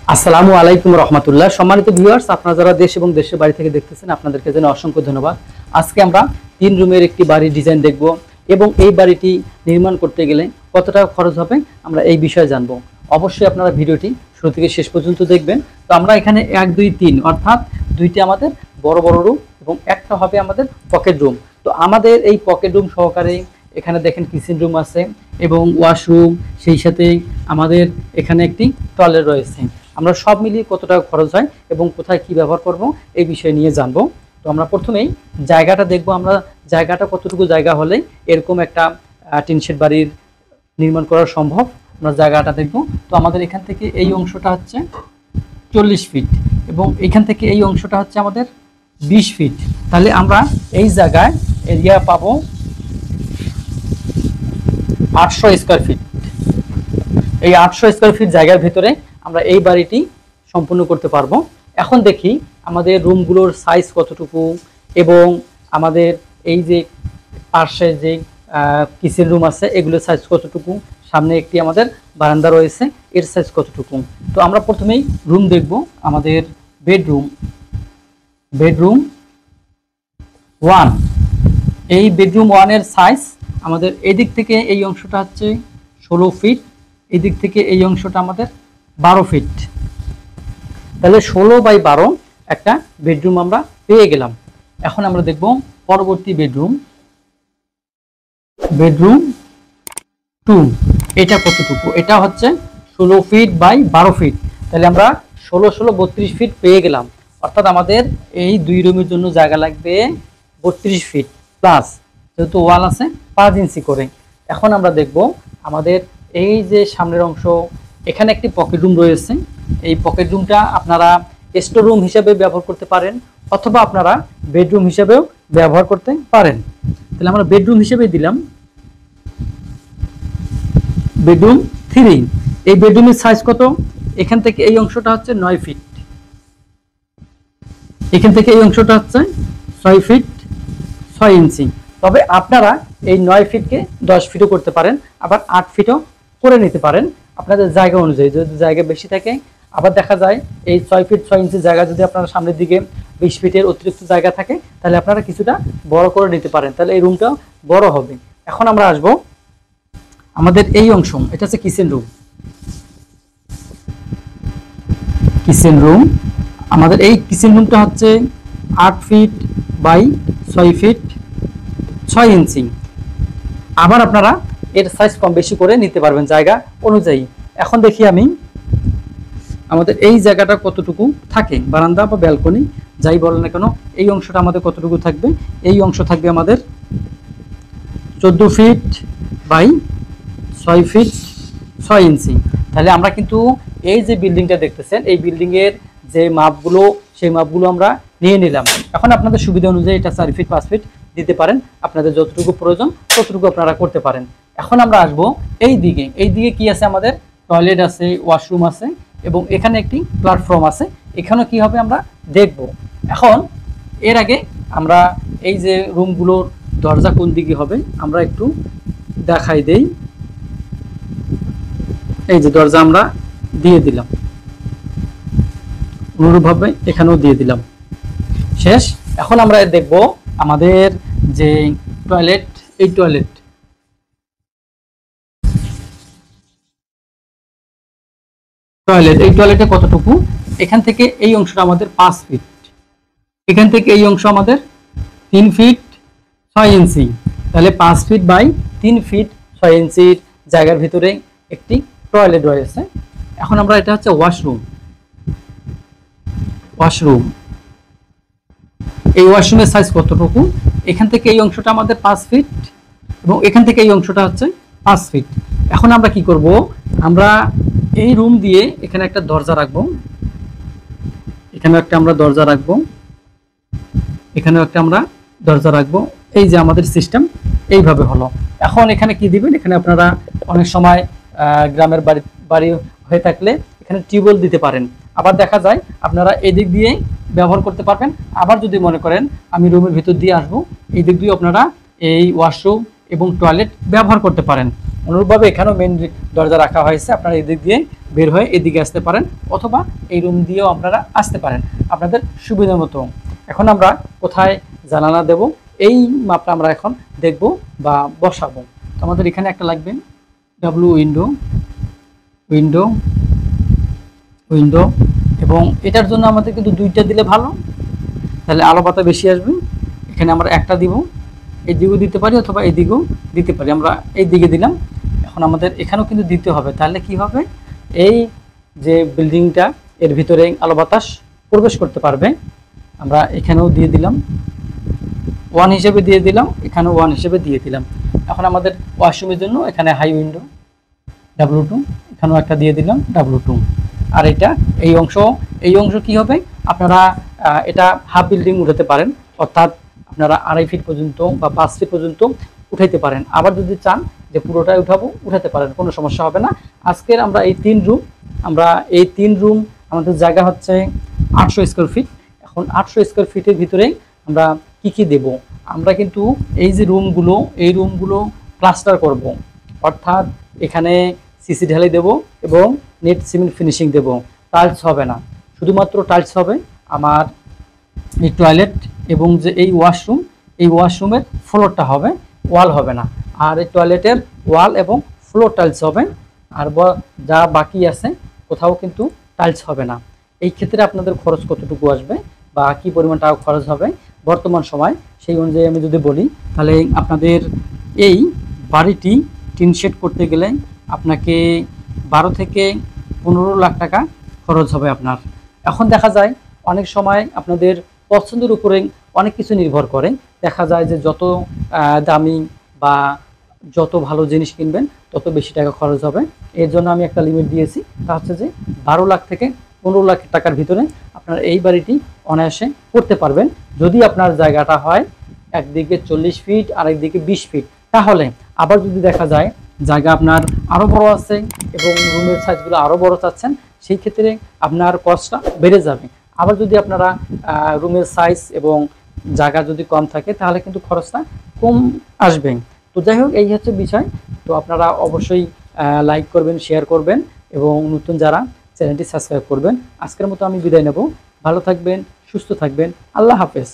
আসসালামু আলাইকুম রহমতুল্লাহ। সম্মানিত ভিউয়ার্স, আপনারা যারা দেশ এবং দেশের বাড়ি থেকে দেখতেছেন আপনাদেরকে জানাই অসংখ্য ধন্যবাদ। আজকে আমরা 3 রুমের একটি বাড়ির ডিজাইন দেখব এবং এই বাড়িটি নির্মাণ করতে গেলে কত টাকা খরচ হবে আমরা এই বিষয়ে জানবো। অবশ্যই আপনারা ভিডিওটি শুরু থেকে শেষ পর্যন্ত দেখবেন। তো আমরা এখানে 1 2 3 অর্থাৎ দুইটি আমাদের বড় বড় রুম এবং একটা হবে আমাদের পকেট রুম। তো আমাদের এই পকেট রুম সহকারে এখানে দেখেন কিচেন রুম আছে এবং ওয়াশরুম, সেই সাথে আমাদের এখানে একটি টয়লেট রয়েছে। আমরা সব মিলিয়ে কত টাকা খরচ হয় এবং কোথায় কি ব্যবহার করব এই বিষয় নিয়ে জানবো। তো আমরা প্রথমেই জায়গাটা দেখব, আমরা জায়গাটা কতটুকু জায়গা হলে এরকম একটা টিন শেড বাড়ির নির্মাণ করা সম্ভব, আমরা জায়গাটা দেখব। তো আমাদের এখান থেকে এই অংশটা হচ্ছে 40 ফিট এবং এখান থেকে এই অংশটা হচ্ছে আমাদের 20 ফিট। তাহলে আমরা এই জায়গায় এরিয়া পাবো 800 স্কয়ার ফিট। এই 800 স্কয়ার ফিট জায়গার ভিতরে আমরা এই বাড়িটি সম্পূর্ণ করতে পারবো। এখন দেখি আমাদের রুমগুলোর সাইজ কতটুকু এবং আমাদের এই যে পাশে যে কিচেন রুম আছে এগুলোর সাইজ কতটুকু, সামনে একটি আমাদের বারান্দা রয়েছে এর সাইজ কতটুকু। তো আমরা প্রথমেই রুম দেখব। আমাদের বেডরুম 1, এই বেডরুম 1 এর সাইজ আমাদের এদিক থেকে এই অংশটা হচ্ছে 16 ফিট, এদিক থেকে এই অংশটা আমাদের 12 ফিট। তাহলে 16 বাই 12 একটা বেডরুম আমরা পেয়ে গেলাম। এখন আমরা দেখব পরবর্তী বেডরুম 2, এটা কতটুকু, এটা হচ্ছে 16 ফিট বাই 12 ফিট। তাহলে আমরা 16 16 32 ফিট পেয়ে গেলাম। অর্থাৎ আমাদের এই 2 রুমের জন্য জায়গা লাগবে 32 ফিট প্লাস, যেহেতু ওয়াল আছে 5 ইঞ্চি করে। এখন আমরা দেখব আমাদের এই যে সামনের অংশ, এখানে একটি পকেট রুম রয়েছে। এই পকেট রুমটা আপনারা স্টোর রুম হিসেবে ব্যবহার করতে পারেন অথবা আপনারা বেডরুম হিসেবেও ব্যবহার করতে পারেন। তাহলে আমরা বেডরুম হিসেবে দিলাম বেডরুম 3। এই বেডরুমের সাইজ কত, এখান থেকে এই অংশটা হচ্ছে 9 ফিট, এখান থেকে এই অংশটা হচ্ছে 6 ফিট 6 ইঞ্চি। তবে আপনারা এই 9 ফিটকে 10 ফিটও করতে পারেন, আবার 8 ফিটও করে নিতে পারেন আপনাদের জায়গা অনুযায়ী। যদি জায়গা বেশি থাকে, আবার দেখা যায় এই 6 ফিট 6 ইঞ্চি জায়গা যদি আপনারা সামনের দিকে 20 ফিটের অতিরিক্ত জায়গা থাকে তাহলে আপনারা কিছুটা বড় করে নিতে পারেন, তাহলে এই রুমটা বড় হবে। এখন আমরা আসব আমাদের এই অংশ, এটা হচ্ছে কিচেন রুম। আমাদের এই কিচেন রুমটা হচ্ছে 8 ফিট বাই 6 ফিট 6 ইঞ্চি। আবার আপনারা এর সাইজ কম বেশি করে নিতে পারবেন জায়গা অনুযায়ী। এখন দেখি আমি আমাদের এই জায়গাটা কতটুকু থাকে, বারান্দা বা ব্যালকনি যাই বলেন না কেন, এই অংশটা আমাদের কতটুকু থাকবে। এই অংশ থাকবে আমাদের 14 ফিট বাই 6 ফিট 6 ইঞ্চি। তাহলে আমরা কিন্তু এই যে বিল্ডিংটা দেখতেছেন এই বিল্ডিং এর যে মাপগুলো সেই মাপগুলো আমরা নিয়ে নিলাম। এখন আপনাদের সুবিধা অনুযায়ী এটা 4 ফিট 5 ফিট দিতে পারেন, আপনাদের যতটুকু প্রয়োজন ততটুকু আপনারা করতে পারেন। এখন আমরা আসব এই দিকে কি আছে, আমাদের টয়লেট আছে, ওয়াশরুম আছে এবং এখানে একটি প্ল্যাটফর্ম আছে। এখানেও কি হবে আমরা দেখব। এখন এর আগে আমরা এই যে রুমগুলোর দরজা কোন দিকে হবে আমরা একটু দেখাই দেই। এই যে দরজা আমরা দিয়ে দিলাম, অনুরূপভাবে এখানেও দিয়ে দিলাম, শেষ। এখন আমরা দেখব আমাদের যে টয়লেট, এই টয়লেটে কতটুকু, এখান থেকে এই অংশটা আমাদের 5 ফিট, এখান থেকে এই অংশ আমাদের 3 ফিট 6 ইঞ্চি। তাহলে 5 ফিট বাই 3 ফিট 6 ইঞ্চির জায়গার ভিতরে একটি টয়লেট রয়েছে। এখন আমরা এটা হচ্ছে ওয়াশরুম। এই ওয়াশরুমের সাইজ কতটুকু, এখান থেকে এই অংশটা আমাদের 5 ফিট এবং এখান থেকে এই অংশটা হচ্ছে 5 ফিট। এখন আমরা কি করব, আমরা এই রুম দিয়ে এখানে একটা দরজা রাখবো, এখানে একটা আমরা দরজা রাখবো, এখানেও একটা আমরা দরজা রাখবো। এই যে আমাদের সিস্টেম এইভাবে হলো। এখন এখানে কি দিবেন, এখানে আপনারা অনেক সময় গ্রামের বাড়ি হয়ে থাকলে এখানে টিউবওয়েল দিতে পারেন। আবার দেখা যায় আপনারা এদিক দিয়ে ব্যবহার করতে পারবেন। আবার যদি মনে করেন আমি রুমের ভিতর দিয়ে আসবো, এই দিক দিয়ে আপনারা এই ওয়াশরুম এবং টয়লেট ব্যবহার করতে পারেন। অনুরূপভাবে এখানেও মেন দরজা রাখা হয়েছে, আপনারা এদিক দিয়ে বের হয়ে এদিকে আসতে পারেন অথবা এই রুম দিয়েও আপনারা আসতে পারেন আপনাদের সুবিধা মতো। এখন আমরা কোথায় জানালা দেব এই মাপটা আমরা এখন দেখব বা বসাবো। তো আমাদের এখানে একটা লাগবে ডাব্লু উইন্ডো, উইন্ডো, উইন্ডো, এবং এটার জন্য আমাদের কিন্তু দুইটা দিলে ভালো, তাহলে আলো বাতা বেশি আসবে। এখানে আমরা একটা দিব, এই দিকেও দিতে পারি অথবা এই দিকেও দিতে পারি, আমরা এই দিকে দিলাম। এখন আমাদের এখানেও কিন্তু দিতে হবে, তাহলে কি হবে এই যে বিল্ডিংটা এর ভিতরে আলো বাতাস প্রবেশ করতে পারবে। আমরা এখানেও দিয়ে দিলাম, 1 হিসেবে দিয়ে দিলাম, এখানেও 1 হিসেবে দিয়ে দিলাম। এখন আমাদের ওয়াশরুমের জন্য এখানে হাই উইন্ডো W2, এখানেও একটা দিয়ে দিলাম W2। আর এটা এই অংশ কি হবে, আপনারা এটা হাফ বিল্ডিং উঠাতে পারেন, অর্থাৎ আপনারা 2.5 ফিট পর্যন্ত বা 5 ফিট পর্যন্ত উঠাইতে পারেন। আবার যদি চান যে পুরোটাই উঠাতে পারেন, কোনো সমস্যা হবে না। আজকের আমরা এই 3 রুম আমাদের জায়গা হচ্ছে 800 স্কোয়ার ফিট। এখন 800 স্কোয়ার ফিটের ভিতরে আমরা কি দেব, আমরা কিন্তু এই যে এই রুমগুলো প্লাস্টার করব, অর্থাৎ এখানে সিসি ঢালাই দেব এবং নেট সিমেন্ট ফিনিশিং দেব। টাইলস হবে না, শুধুমাত্র টাইলস হবে আমার এই টয়লেট এবং যে এই ওয়াশরুমের ফ্লোরটা হবে, ওয়াল হবে না। আর এই টয়লেটের ওয়াল এবং ফ্লোর টাইলস হবে, আর যা বাকি আছে কোথাও কিন্তু টাইলস হবে না। এই ক্ষেত্রে আপনাদের খরচ কতটুকু আসবে বা কি পরিমাণ টাকা খরচ হবে বর্তমান সময়, সেই অনুযায়ী আমি যদি বলি, তাহলে আপনাদের এই বাড়িটি টিন শেড করতে গেলে আপনাকে 12 থেকে 15 লাখ টাকা খরচ হবে আপনার। এখন দেখা যায় অনেক সময় আপনাদের পছন্দের উপরে অনেক কিছু নির্ভর করে, দেখা যায় যে যত দামি বা যত ভালো জিনিস কিনবেন তত বেশি টাকা খরচ হবে। এর জন্য আমি একটা লিমিট দিয়েছি, তা হচ্ছে যে 12 লাখ থেকে 15 লাখ টাকার ভিতরে আপনারা এই বাড়িটি অনায়াসে করতে পারবেন, যদি আপনার জায়গাটা হয় একদিকে 40 ফিট আর একদিকে 20 ফিট। তাহলে আবার যদি দেখা যায় জায়গা আপনার আরও বড় আছে এবং রুমের সাইজগুলো আরও বড় চাচ্ছেন, সেই ক্ষেত্রে আপনার কস্টটা বেড়ে যাবে। আবার যদি আপনারা রুমের সাইজ এবং জায়গা যদি কম থাকে তাহলে কিন্তু খরচটা কম আসবে। তো যাই হোক, এই হচ্ছে বিষয়। তো আপনারা অবশ্যই লাইক করবেন, শেয়ার করবেন এবং নতুন যারা চ্যানেলটি সাবস্ক্রাইব করবেন। আজকের মতো আমি বিদায় নেব। ভালো থাকবেন, সুস্থ থাকবেন, আল্লাহ হাফেজ।